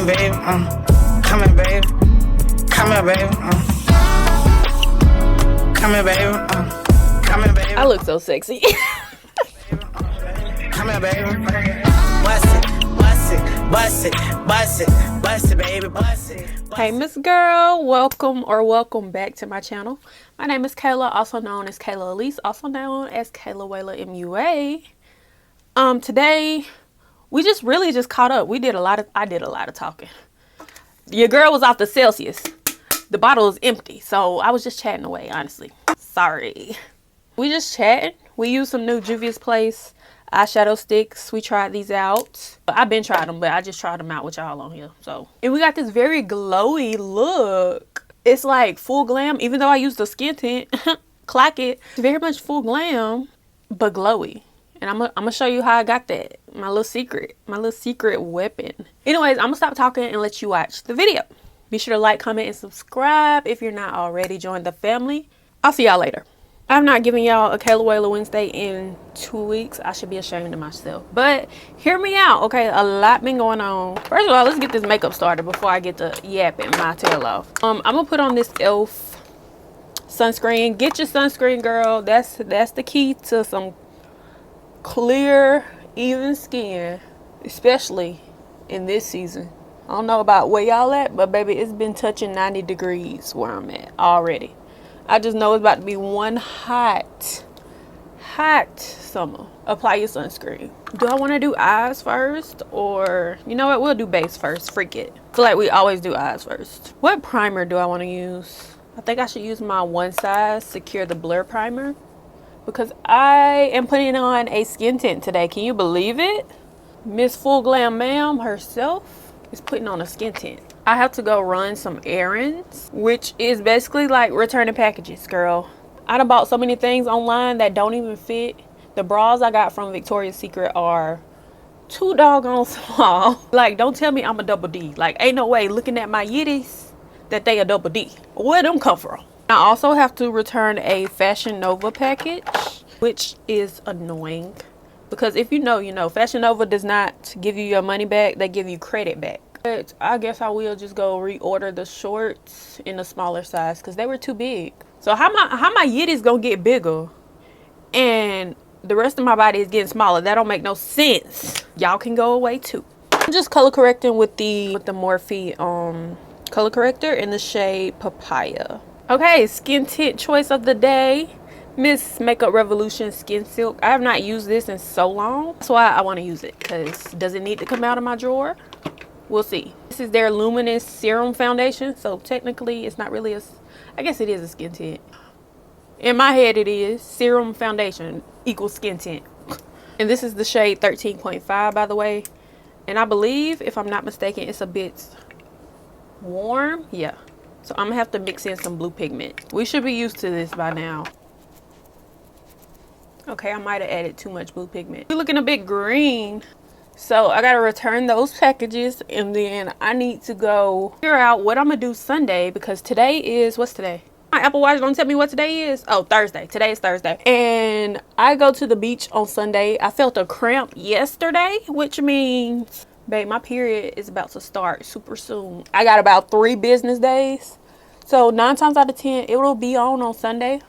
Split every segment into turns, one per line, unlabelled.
Come here, babe. Come here, babe. Come here, babe. Come here, babe. Come here, babe.
I look so sexy.
Come here, baby. Bust it, bust it, bust it, bust it, bust it, baby, bust it.
Hey, Miss Girl, welcome back to my channel. My name is Kayla, also known as Kayla Elise, also known as Kayla Wayla MUA. Today we really just caught up. I did a lot of talking. Your girl was off the Celsius. The bottle is empty, so I was just chatting away, honestly. Sorry. We just chatting. We used some new Juvias Place eyeshadow sticks. We tried these out. I've been trying them, but I just tried them out with y'all on here. And we got this very glowy look. It's like full glam, even though I used the skin tint. Clock it. It's very much full glam, but glowy. And I'm gonna show you how I got that. My little secret weapon. Anyways, I'm gonna stop talking and let you watch the video. Be sure to like, comment, and subscribe if you're not already. Join the family. I'll see y'all later. I'm not giving y'all a Kayla Wayla Wednesday in 2 weeks. I should be ashamed of myself. But hear me out, okay? A lot been going on. First of all, let's get this makeup started before I get to yapping my tail off. I'm gonna put on this e.l.f. sunscreen. Get your sunscreen, girl. That's the key to some clear, even skin, especially in this season. I don't know about where y'all at, but baby, it's been touching 90 degrees where I'm at already. I just know it's about to be one hot summer. Apply your sunscreen. Do I want to do eyes first, or you know what, we'll do base first. Freak it. I feel like we always do eyes first. What primer do I want to use? I think I should use my One Size Secure the Blur primer, because I am putting on a skin tint today. Can you believe it? Miss Full Glam Ma'am herself is putting on a skin tint. I have to go run some errands, which is basically like returning packages, girl. I done bought so many things online that don't even fit. The bras I got from Victoria's Secret are too doggone small. Like, don't tell me I'm a double D. Like, ain't no way looking at my yitties that they a double D. Where them come from? I also have to return a Fashion Nova package, which is annoying. Because if you know, you know. Fashion Nova does not give you your money back. They give you credit back. But I guess I will just go reorder the shorts in a smaller size because they were too big. So how my yitties gonna get bigger and the rest of my body is getting smaller? That don't make no sense. Y'all can go away too. I'm just color correcting with the Morphe color corrector in the shade Papaya. Okay, skin tint choice of the day. Miss Makeup Revolution Skin Silk. I have not used this in so long. That's why I want to use it, because does it need to come out of my drawer? We'll see. This is their Luminous Serum Foundation. So technically it's not really I guess it is a skin tint. In my head it is. Serum Foundation equals skin tint. And this is the shade 13.5, by the way. And I believe, if I'm not mistaken, it's a bit warm. Yeah. So I'm gonna have to mix in some blue pigment. We should be used to this by now. Okay, I might have added too much blue pigment. We're looking a bit green. So I gotta return those packages, and then I need to go figure out what I'm gonna do Sunday, because today is, what's today? My Apple Watch don't tell me what today is. Oh, Thursday. Today is Thursday. And I go to the beach on Sunday. I felt a cramp yesterday, which means, babe, my period is about to start super soon. I got about 3 business days. So 9 times out of 10, it will be on Sunday.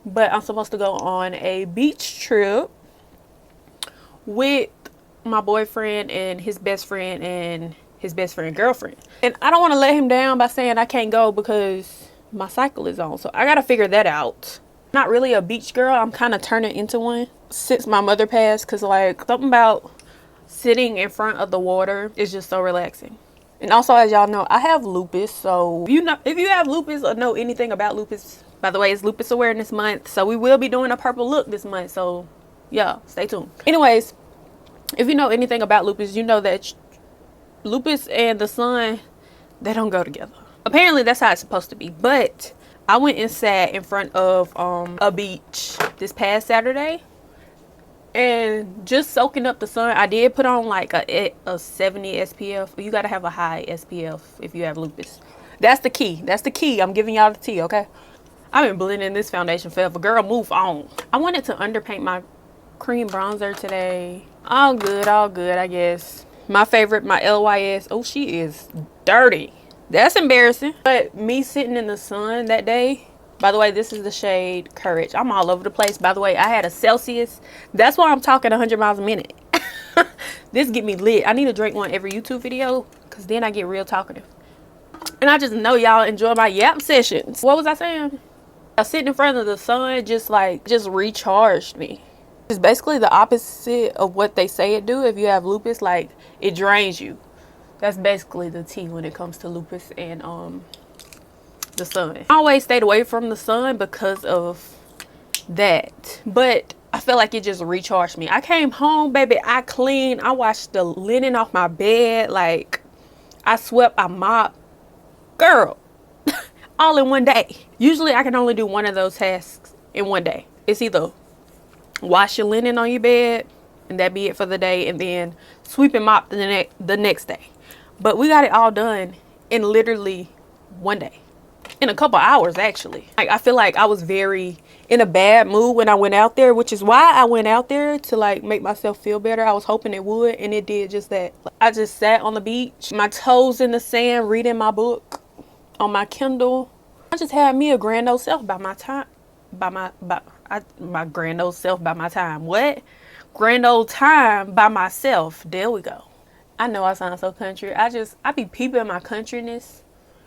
But I'm supposed to go on a beach trip with my boyfriend and his best friend girlfriend. And I don't want to let him down by saying I can't go because my cycle is on. So I got to figure that out. Not really a beach girl. I'm kind of turning into one since my mother passed, because like something about sitting in front of the water is just so relaxing. And also, as y'all know, I have lupus. So if you have lupus or know anything about lupus, by the way, it's Lupus Awareness Month. So we will be doing a purple look this month. So yeah, stay tuned. Anyways, if you know anything about lupus, you know that lupus and the sun, they don't go together. Apparently that's how it's supposed to be. But I went and sat in front of a beach this past Saturday and just soaking up the sun. I did put on like a 70 SPF. You gotta have a high SPF if you have lupus. That's the key. That's the key. I'm giving y'all the tea, okay? I've been blending this foundation forever. Girl, move on. I wanted to underpaint my cream bronzer today. All good, I guess. My favorite, my LYS. Oh, she is dirty. That's embarrassing. But me sitting in the sun that day. By the way, this is the shade Courage. I'm all over the place. By the way, I had a Celsius. That's why I'm talking 100 miles a minute. This get me lit. I need to drink one every YouTube video, because then I get real talkative. And I just know y'all enjoy my yap sessions. What was I saying? Sitting in front of the sun just recharged me. It's basically the opposite of what they say it do. If you have lupus, like, it drains you. That's basically the tea when it comes to lupus and the sun. I always stayed away from the sun because of that. But I feel like it just recharged me. I came home, baby. I cleaned. I washed the linen off my bed. Like, I swept, I mopped. Girl, all in one day. Usually I can only do one of those tasks in one day. It's either wash your linen on your bed, and that be it for the day, and then sweep and mop the next day. But we got it all done in literally one day. In a couple hours, actually. Like, I feel like I was very in a bad mood when I went out there, which is why I went out there, to like make myself feel better. I was hoping it would, and it did just that. I just sat on the beach, my toes in the sand, reading my book on my Kindle. I just had me a grand old self by my time. My grand old self by my time. What? Grand old time by myself. There we go. I know I sound so country. I be peeping my countryness.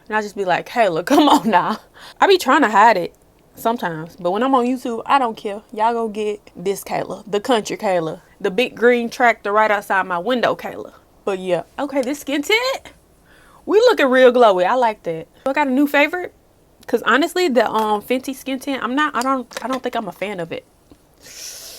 And I just be like, hey, look, come on now. I be trying to hide it sometimes. But when I'm on YouTube, I don't care. Y'all go get this Kayla. The country Kayla. The big green tractor right outside my window Kayla. But yeah. Okay, this skin tint. We looking real glowy. I like that. I got a new favorite. Because honestly, the Fenty skin tint, I don't think I'm a fan of it.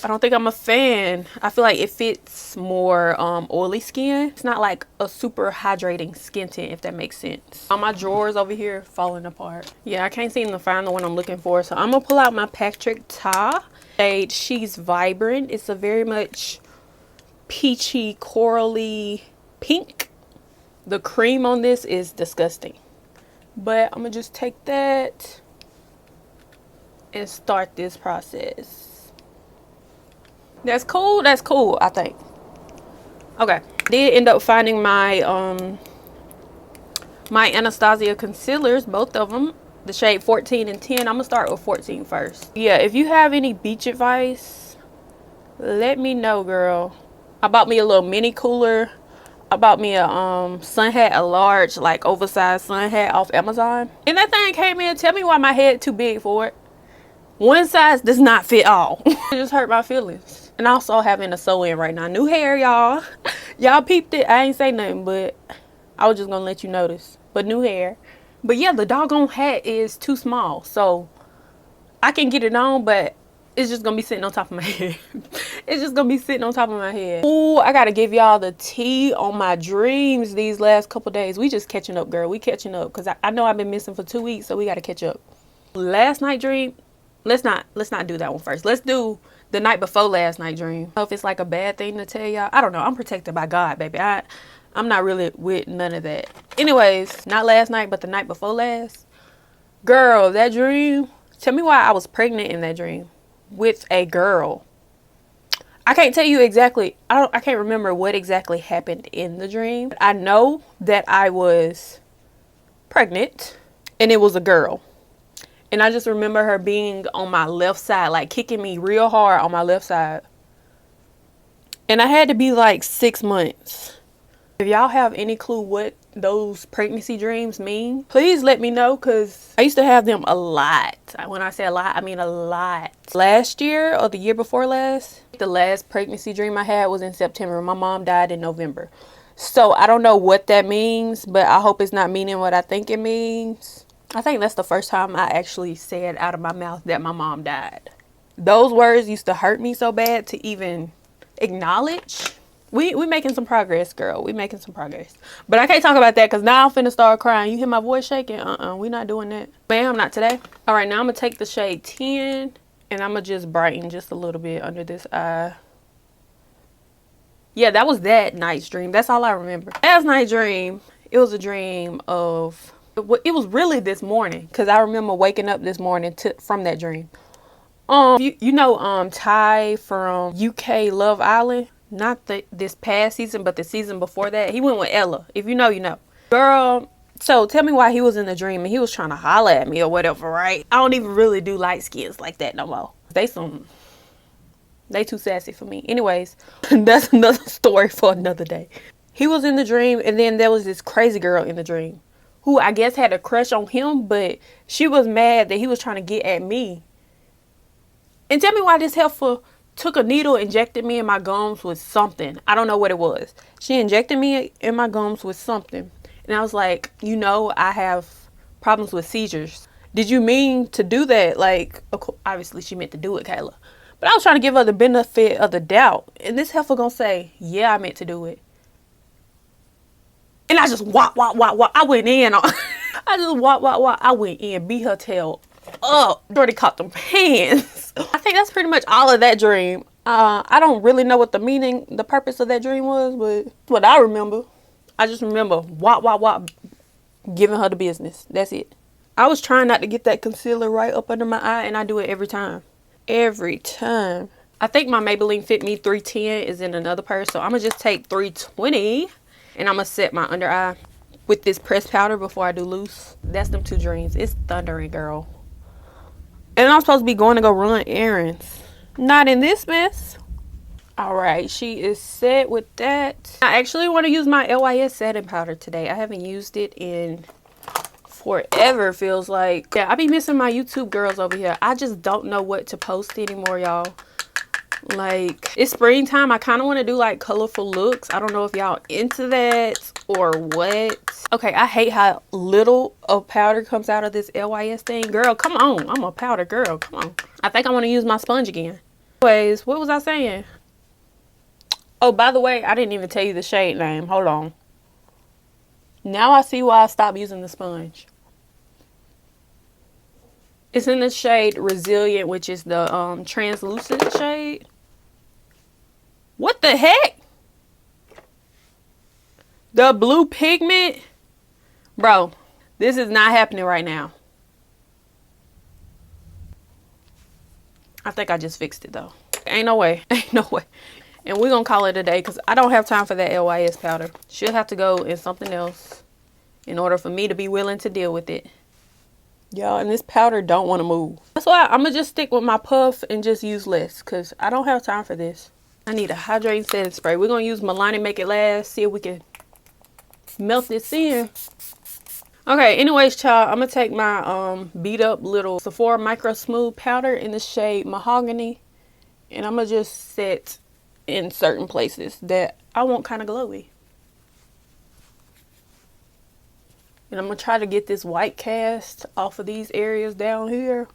I don't think I'm a fan. I feel like it fits more oily skin. It's not like a super hydrating skin tint, if that makes sense. All my drawers over here falling apart. Yeah, I can't seem to find the one I'm looking for. So I'm going to pull out my Patrick Ta shade. She's Vibrant. It's a very much peachy, corally pink. The cream on this is disgusting. But I'm going to just take that and start this process. That's cool. That's cool, I think. Okay. Did end up finding my my Anastasia concealers, both of them, the shade 14 and 10. I'm gonna start with 14 first. Yeah, if you have any beach advice, let me know, girl. I bought me a little mini cooler. I bought me a sun hat, a large, like, oversized sun hat off Amazon. And that thing came in. Tell me why my head too big for it. One size does not fit all. It just hurt my feelings. And also having a sew-in right now. New hair, y'all. Y'all peeped it. I ain't say nothing, but I was just gonna let you notice. But new hair. But yeah, the doggone hat is too small. So I can get it on, but it's just gonna be sitting on top of my head. It's just gonna be sitting on top of my head. Ooh, I gotta give y'all the tea on my dreams these last couple days. We just catching up, girl. We catching up. Because I know I've been missing for 2 weeks, so we gotta catch up. Last night dream. Let's not do that one first. Let's do the night before last night dream. I don't know if it's like a bad thing to tell y'all. I don't know. I'm protected by God, baby. I'm not really with none of that. Anyways, not last night, but the night before last. Girl, that dream. Tell me why I was pregnant in that dream with a girl. I can't tell you exactly. I can't remember what exactly happened in the dream. I know that I was pregnant and it was a girl. And I just remember her being on my left side, like kicking me real hard on my left side. And I had to be like 6 months. If y'all have any clue what those pregnancy dreams mean, please let me know, because I used to have them a lot. When I say a lot, I mean a lot. Last year or the year before last, the last pregnancy dream I had was in September. My mom died in November. So I don't know what that means, but I hope it's not meaning what I think it means. I think that's the first time I actually said out of my mouth that my mom died. Those words used to hurt me so bad to even acknowledge. We making some progress, girl. We making some progress. But I can't talk about that because now I'm finna start crying. You hear my voice shaking? We not doing that. Ma'am, not today. All right, now I'm gonna take the shade 10 and I'm gonna just brighten just a little bit under this eye. Yeah, that was that night's dream. That's all I remember. Last night's dream, it was a dream of... It was really this morning, because I remember waking up this morning from that dream. You know Ty from UK Love Island? Not this past season, but the season before that. He went with Ella. If you know, you know. Girl, so tell me why he was in the dream and he was trying to holler at me or whatever, right? I don't even really do light skins like that no more. They too sassy for me. Anyways, that's another story for another day. He was in the dream, and then there was this crazy girl in the dream who I guess had a crush on him, but she was mad that he was trying to get at me. And tell me why this heifer took a needle, injected me in my gums with something. I don't know what it was. She injected me in my gums with something. And I was like, you know, I have problems with seizures. Did you mean to do that? Like, obviously she meant to do it, Kayla. But I was trying to give her the benefit of the doubt. And this heifer gonna say, yeah, I meant to do it. And I just wop. I went in on I just wop. I went in, beat her tail up. Already caught them hands. I think that's pretty much all of that dream. I don't really know what the purpose of that dream was, but what I remember. I just remember wop, giving her the business. That's it. I was trying not to get that concealer right up under my eye, and I do it every time. Every time. I think my Maybelline Fit Me 310 is in another purse, so I'm going to just take 320, and I'm going to set my under eye with this pressed powder before I do loose. That's them two dreams. It's thundering, girl. And I'm supposed to be going to go run errands. Not in this mess. Alright, she is set with that. I actually want to use my LYS setting powder today. I haven't used it in forever, feels like. Yeah, I be missing my YouTube girls over here. I just don't know what to post anymore, y'all. Like, it's springtime. I kind of want to do like colorful looks. I don't know if y'all into that or what. Okay, I hate how little of powder comes out of this LYS thing. Girl, come on. I'm a powder girl. Come on. I think I want to use my sponge again. Anyways, what was I saying? Oh, by the way, I didn't even tell you the shade name. Hold on. Now I see why I stopped using the sponge. It's in the shade Resilient, which is the translucent shade. What the heck? The blue pigment? Bro, this is not happening right now. I think I just fixed it though. Ain't no way. Ain't no way. And we're going to call it a day because I don't have time for that LYS powder. She'll have to go in something else in order for me to be willing to deal with it. Y'all, and this powder don't want to move. That's why I'm going to just stick with my puff and just use less because I don't have time for this. I need a hydrating setting spray. We're going to use Milani Make It Last. See if we can melt this in. Okay, anyways, child, I'm going to take my beat up little Sephora microsmooth powder in the shade Mahogany. And I'm going to just set in certain places that I want kind of glowy. And I'm going to try to get this white cast off of these areas down here.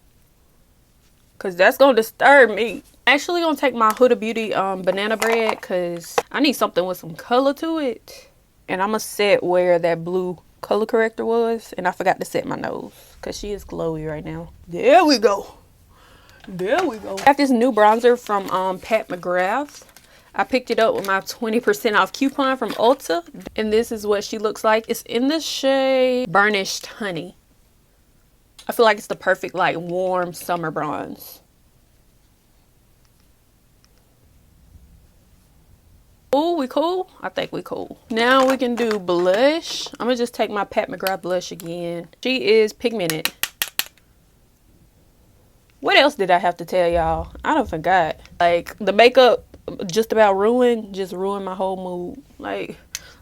Because that's going to disturb me. Actually going to take my Huda Beauty banana bread because I need something with some color to it. And I'm going to set where that blue color corrector was. And I forgot to set my nose because she is glowy right now. There we go. There we go. I got this new bronzer from Mcgrath. I picked it up with my 20% off coupon from Ulta. And this is what she looks like. It's in the shade Burnished Honey. I feel like it's the perfect like warm summer bronze. Ooh, we cool? I think we cool. Now we can do blush. I'm going to just take my Pat McGrath blush again. She is pigmented. What else did I have to tell y'all? I done forgot. Like, the makeup just about ruined my whole mood. Like,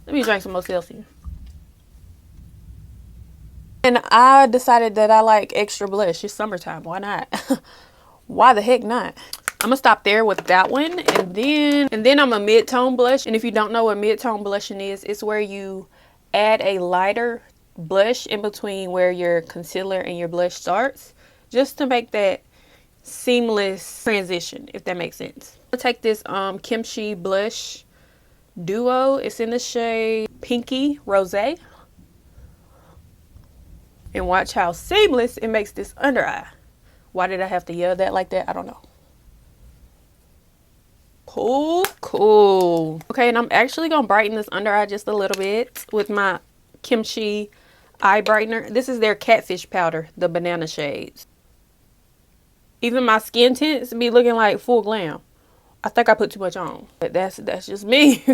let me drink some more Celsius. And I decided that I like extra blush. It's summertime. Why not? Why the heck not? I'm gonna stop there with that one, and then I'm a mid-tone blush. And if you don't know what mid-tone blushing is, it's where you add a lighter blush in between where your concealer and your blush starts, just to make that seamless transition, if that makes sense. I'll take this Kimchi blush duo. It's in the shade Pinky Rosé. And watch how seamless it makes this under eye. Why did I have to yell that like that? I don't know. Cool. Okay, and I'm actually going to brighten this under eye just a little bit with my Kimchi eye brightener. This is their catfish powder, the banana shades. Even my skin tints be looking like full glam. I think I put too much on. But that's just me.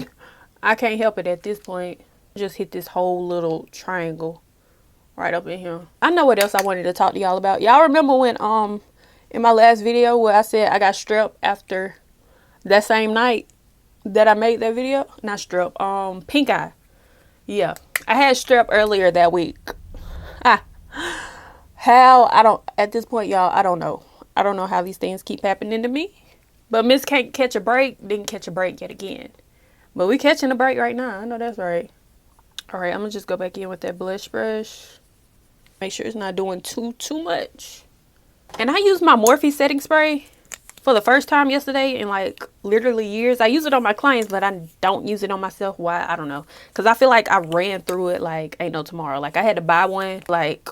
I can't help it at this point. Just hit this whole little triangle right up in here. I know what else I wanted to talk to y'all about. Y'all remember when in my last video where I said I got strep after that same night that I made that video? Not strep, pink eye. Yeah, I had strep earlier that week. How? I don't, at this point, y'all, I don't know. I don't know how these things keep happening to me. But Miss Can't Catch a Break didn't catch a break yet again. But we catching a break right now. I know that's right. Alright, I'm going to just go back in with that blush brush. Make sure it's not doing too much. And I used my Morphe setting spray for the first time yesterday in like literally years. I use it on my clients, but I don't use it on myself. Why? I don't know. Because I feel like I ran through it like ain't no tomorrow. Like I had to buy one like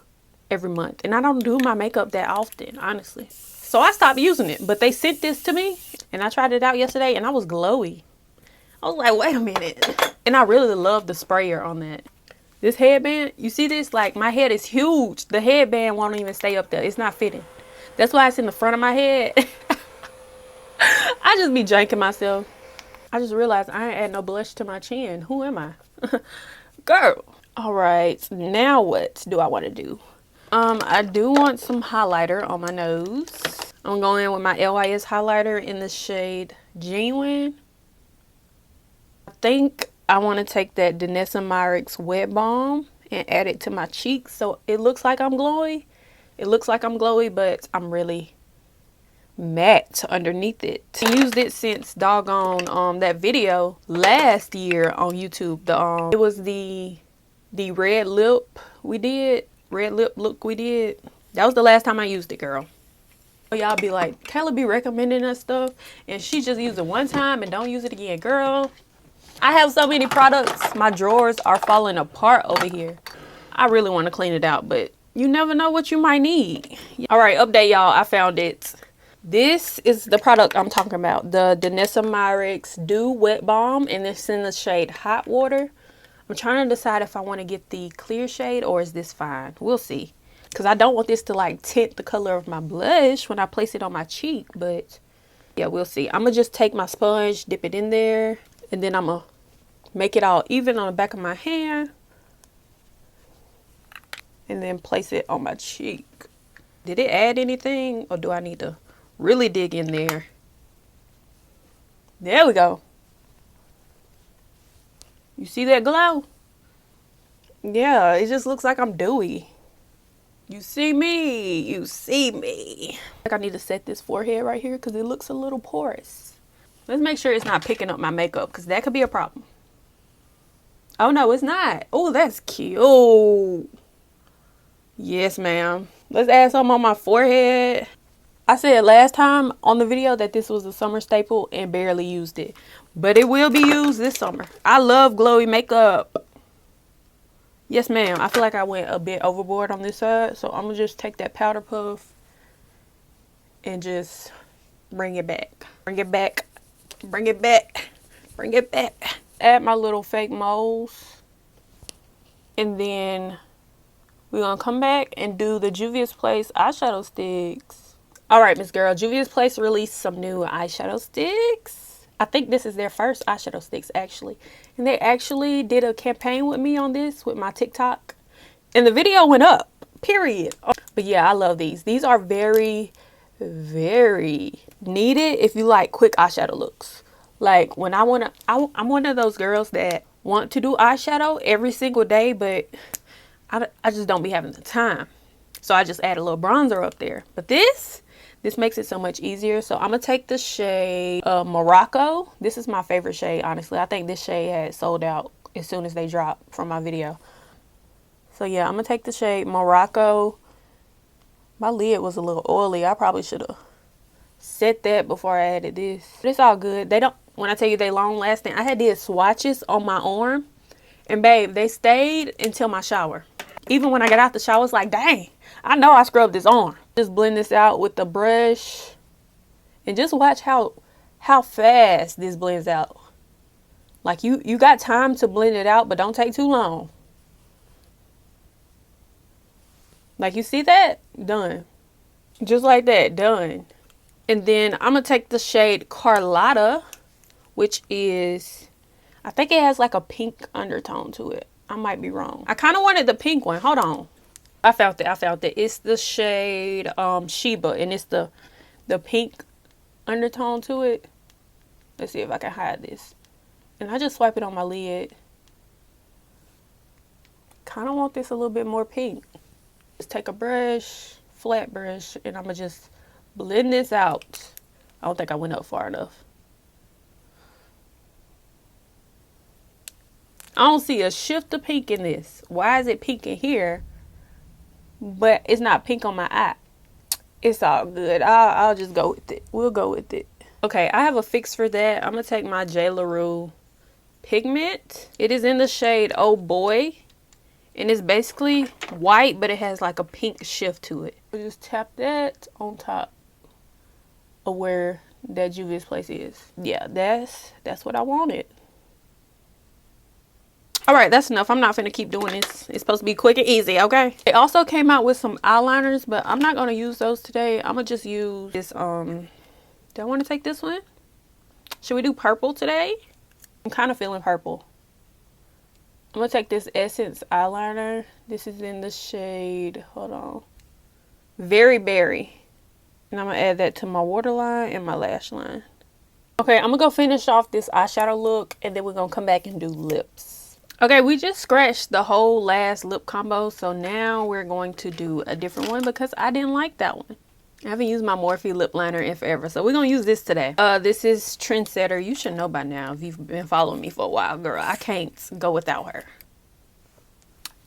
every month. And I don't do my makeup that often, honestly. So I stopped using it. But they sent this to me and I tried it out yesterday and I was glowy. I was like, wait a minute. And I really love the sprayer on that. This headband, you see this? Like my head is huge. The headband won't even stay up there. It's not fitting. That's why it's in the front of my head. I just be janking myself. I just realized I ain't add no blush to my chin. Who am I? Girl. Alright, now what do I want to do? I do want some highlighter on my nose. I'm going in with my LYS highlighter in the shade Genuine. I think I want to take that Danessa Myricks wet balm and add it to my cheeks so it looks like I'm glowy. It looks like I'm glowy, but I'm really matte underneath it. I used it since doggone that video last year on YouTube. It was the red lip we did. Red lip look we did. That was the last time I used it, girl. Y'all be like, Kayla be recommending us stuff and she just used it one time and don't use it again. Girl, I have so many products. My drawers are falling apart over here. I really want to clean it out, but you never know what you might need. All right, update y'all. I found it. This is the product I'm talking about. The Danessa Myricks Dew Wet Balm, and it's in the shade Hot Water. I'm trying to decide if I want to get the clear shade or is this fine. We'll see. Because I don't want this to like tint the color of my blush when I place it on my cheek. But yeah, we'll see. I'm going to just take my sponge, dip it in there. And then I'm going to make it all even on the back of my hand. And then place it on my cheek. Did it add anything? Or do I need to really dig in there? There we go. You see that glow? Yeah, it just looks like I'm dewy. You see me. You see me. Like I need to set this forehead right here because it looks a little porous. Let's make sure it's not picking up my makeup because that could be a problem. Oh, no, it's not. Oh, that's cute. Yes, ma'am. Let's add some on my forehead. I said last time on the video that this was a summer staple and barely used it. But it will be used this summer. I love glowy makeup. Yes, ma'am. I feel like I went a bit overboard on this side. So I'm going to just take that powder puff and just bring it back. Bring it back. Bring it back. Bring it back. Add my little fake moles. And then we're going to come back and do the Juvias Plave eyeshadow sticks. Alright, Miss Girl. Juvias Plave released some new eyeshadow sticks. I think this is their first eyeshadow sticks, actually. And they actually did a campaign with me on this with my TikTok. And the video went up. Period. But yeah, I love these. These are very, very needed if you like quick eyeshadow looks. Like when I'm one of those girls that want to do eyeshadow every single day, but I just don't be having the time. So I just add a little bronzer up there. But this makes it so much easier. So I'm going to take the shade Morocco. This is my favorite shade, honestly. I think this shade had sold out as soon as they dropped from my video. So yeah, I'm going to take the shade Morocco. My lid was a little oily. I probably should have set that before I added this. But it's all good. They don't, when I tell you they long lasting, I had these swatches on my arm. And babe, they stayed until my shower. Even when I got out the shower, I was like, dang, I know I scrubbed this on. Just blend this out with the brush. And just watch how fast this blends out. Like you got time to blend it out, but don't take too long. Like you see that? Done. Just like that, done. And then I'm going to take the shade Carlotta, which is, I think it has like a pink undertone to it. I might be wrong. I kind of wanted the pink one. Hold on. I found it. It's the shade Sheba, and it's the pink undertone to it. Let's see if I can hide this. And I just swipe it on my lid. Kind of want this a little bit more pink. Just take a brush, flat brush, and I'm going to just blend this out. I don't think I went up far enough. I don't see a shift of pink in this. Why is it pink in here, but it's not pink on my eye? It's all good. I'll just go with it. We'll go with it. Okay, I have a fix for that. I'm going to take my Jlaruecosmetics pigment. It is in the shade Oh Boy. And it's basically white, but it has like a pink shift to it. We just tap that on top of where that Juvias Place is. Yeah, that's what I wanted. Alright, that's enough. I'm not finna keep doing this. It's supposed to be quick and easy, okay? It also came out with some eyeliners, but I'm not gonna use those today. I'm gonna just use this, do I want to take this one? Should we do purple today? I'm kind of feeling purple. I'm gonna take this Essence eyeliner. This is in the shade, hold on, Very Berry. And I'm gonna add that to my waterline and my lash line. Okay, I'm gonna go finish off this eyeshadow look, and then we're gonna come back and do lips. Okay, we just scratched the whole last lip combo, so now we're going to do a different one because I didn't like that one. I haven't used my Morphe lip liner in forever, so we're gonna use this today. This is Trendsetter. You should know by now if you've been following me for a while, girl. I can't go without her.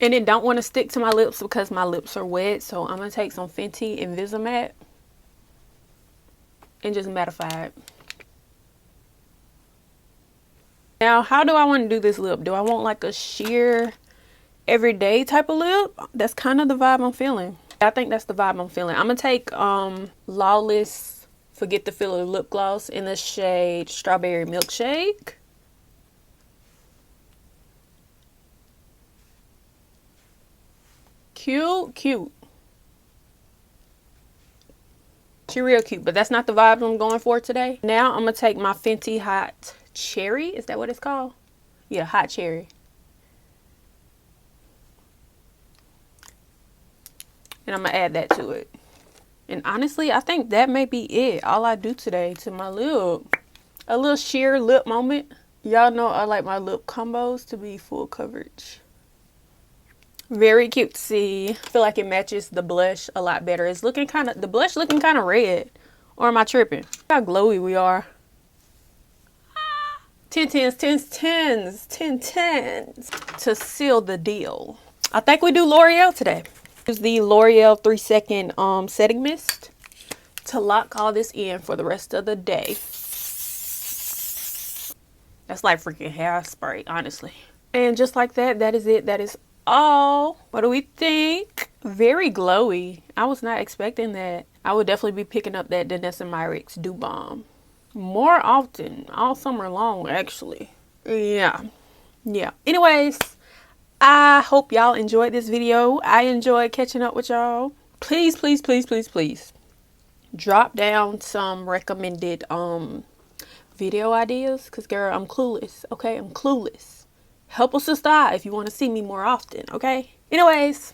And it don't want to stick to my lips because my lips are wet, so I'm gonna take some Fenty Invisimatte and just mattify it. Now, how do I want to do this lip? Do I want like a sheer everyday type of lip? That's kind of the vibe I'm feeling. I think that's the vibe I'm feeling. I'm gonna take Lawless Forget the Filler lip gloss in the shade Strawberry Milkshake. Cute. She real cute, but that's not the vibe I'm going for today. Now I'm gonna take my Fenty Hot Cherry. Is that what it's called? Yeah, Hot Cherry. And I'm gonna add that to it. And honestly, I think that may be it. All I do today to my lip. A little sheer lip moment. Y'all know I like my lip combos to be full coverage. Very cutesy. I feel like it matches the blush a lot better. It's looking kind of, the blush looking kind of red. Or am I tripping? Look how glowy we are. 10 tens to seal the deal. I think we do L'Oreal today. Use the L'Oreal 3-second setting mist to lock all this in for the rest of the day. That's like freaking hairspray, honestly. And just like that, that is it. That is all. What do we think? Very glowy. I was not expecting that. I would definitely be picking up that Danessa Myricks Dew Balm more often, all summer long, actually. Yeah. Anyways, I hope y'all enjoyed this video. I enjoyed catching up with y'all. Please drop down some recommended video ideas, because girl, I'm clueless. Okay, I'm clueless. Help a sister out if you want to see me more often. Okay, anyways,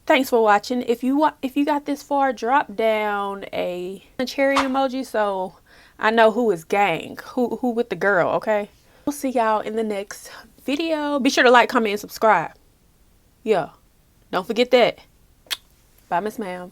thanks for watching. If you got this far, drop down a cherry emoji so I know who is gang, who with the girl. Okay, we'll see y'all in the next video. Be sure to like, comment, and subscribe. Yeah, don't forget that. Bye, Miss Ma'am.